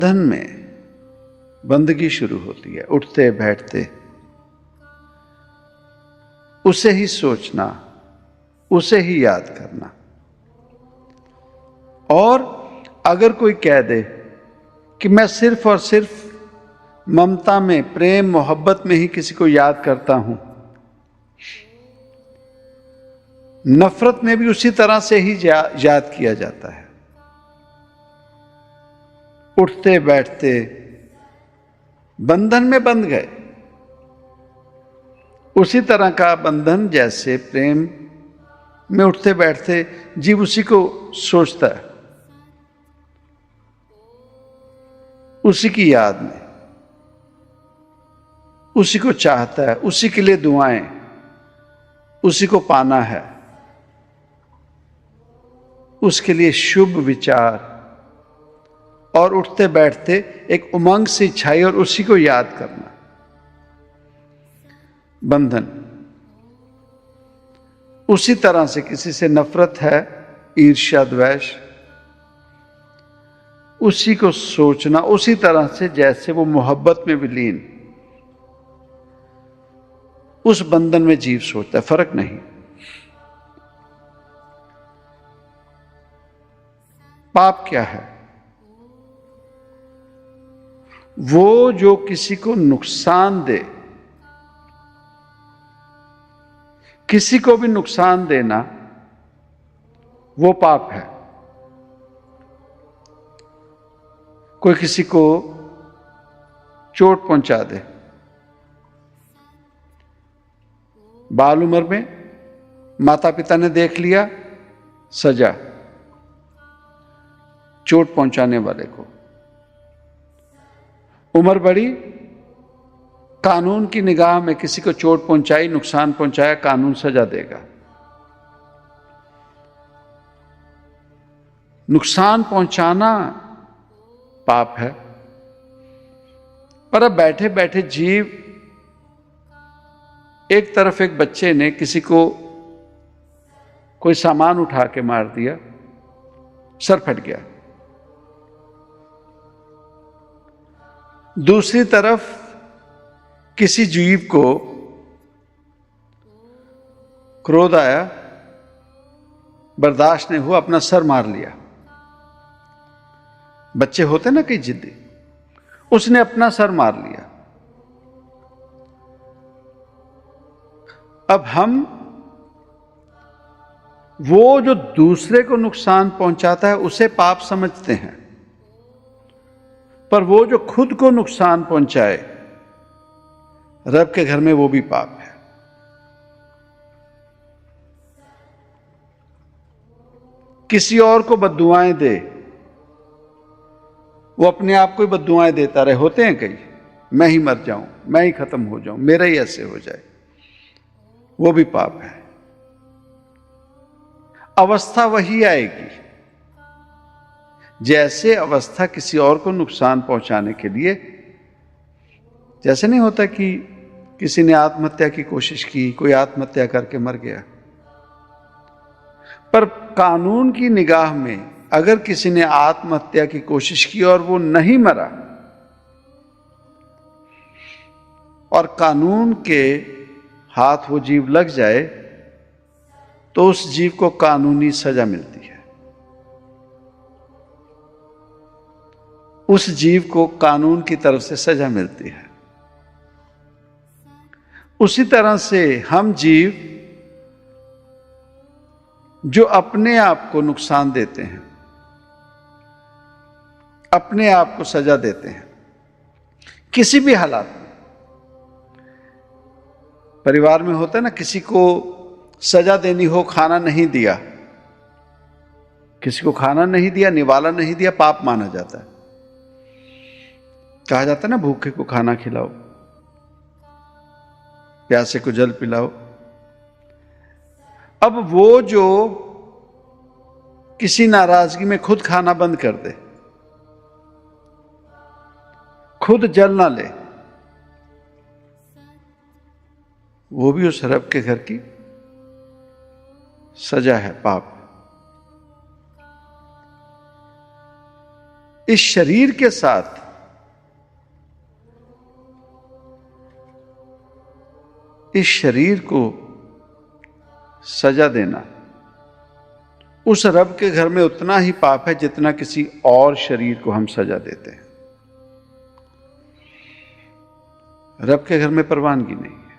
धन में बंदगी शुरू होती है। उठते बैठते उसे ही सोचना, उसे ही याद करना। और अगर कोई कह दे कि मैं सिर्फ और सिर्फ ममता में, प्रेम मोहब्बत में ही किसी को याद करता हूं, नफरत में भी उसी तरह से ही याद किया जाता है। उठते बैठते बंधन में बंध गए, उसी तरह का बंधन जैसे प्रेम में उठते बैठते जीव उसी को सोचता है, उसी की याद में, उसी को चाहता है, उसी के लिए दुआएं, उसी को पाना है, उसके लिए शुभ विचार, और उठते बैठते एक उमंग से छाई और उसी को याद करना। बंधन उसी तरह से किसी से नफरत है, ईर्ष्या द्वेष, उसी को सोचना उसी तरह से जैसे वो मोहब्बत में विलीन उस बंधन में जीव सोचता है। फर्क नहीं। पाप क्या है? वो जो किसी को नुकसान दे, किसी को भी नुकसान देना, वो पाप है। कोई किसी को चोट पहुंचा दे, बाल उम्र में माता पिता ने देख लिया, सजा चोट पहुंचाने वाले को। उम्र बढ़ी, कानून की निगाह में किसी को चोट पहुंचाई, नुकसान पहुंचाया, कानून सजा देगा। नुकसान पहुंचाना पाप है। पर अब बैठे बैठे जीव, एक तरफ एक बच्चे ने किसी को कोई सामान उठा के मार दिया, सर फट गया। दूसरी तरफ किसी जीव को क्रोध आया, बर्दाश्त नहीं हुआ, अपना सर मार लिया। बच्चे होते ना कई जिद्दी, उसने अपना सर मार लिया। अब हम वो जो दूसरे को नुकसान पहुंचाता है उसे पाप समझते हैं, पर वो जो खुद को नुकसान पहुंचाए रब के घर में, वो भी पाप है। किसी और को बद्दुआएं दे, वो अपने आप को ही बद्दुआएं देता रहे। होते हैं कई, मैं ही मर जाऊं, मैं ही खत्म हो जाऊं, मेरा ही ऐसे हो जाए, वो भी पाप है। अवस्था वही आएगी जैसे अवस्था किसी और को नुकसान पहुंचाने के लिए, जैसे नहीं होता कि किसी ने आत्महत्या की कोशिश की, कोई आत्महत्या करके मर गया, पर कानून की निगाह में अगर किसी ने आत्महत्या की कोशिश की और वो नहीं मरा, और कानून के हाथ वो जीव लग जाए, तो उस जीव को कानूनी सजा मिलती है। उस जीव को कानून की तरफ से सजा मिलती है। उसी तरह से हम जीव जो अपने आप को नुकसान देते हैं, अपने आप को सजा देते हैं, किसी भी हालात में। परिवार में होता है ना, किसी को सजा देनी हो, खाना नहीं दिया, किसी को खाना नहीं दिया, निवाला नहीं दिया, पाप माना जाता है। कहा जाता है ना, भूखे को खाना खिलाओ, प्यासे को जल पिलाओ। अब वो जो किसी नाराजगी में खुद खाना बंद कर दे, खुद जल ना ले, वो भी उस रब के घर की सजा है, पाप। इस शरीर के साथ इस शरीर को सजा देना उस रब के घर में उतना ही पाप है जितना किसी और शरीर को हम सजा देते हैं। रब के घर में परवानगी नहीं है।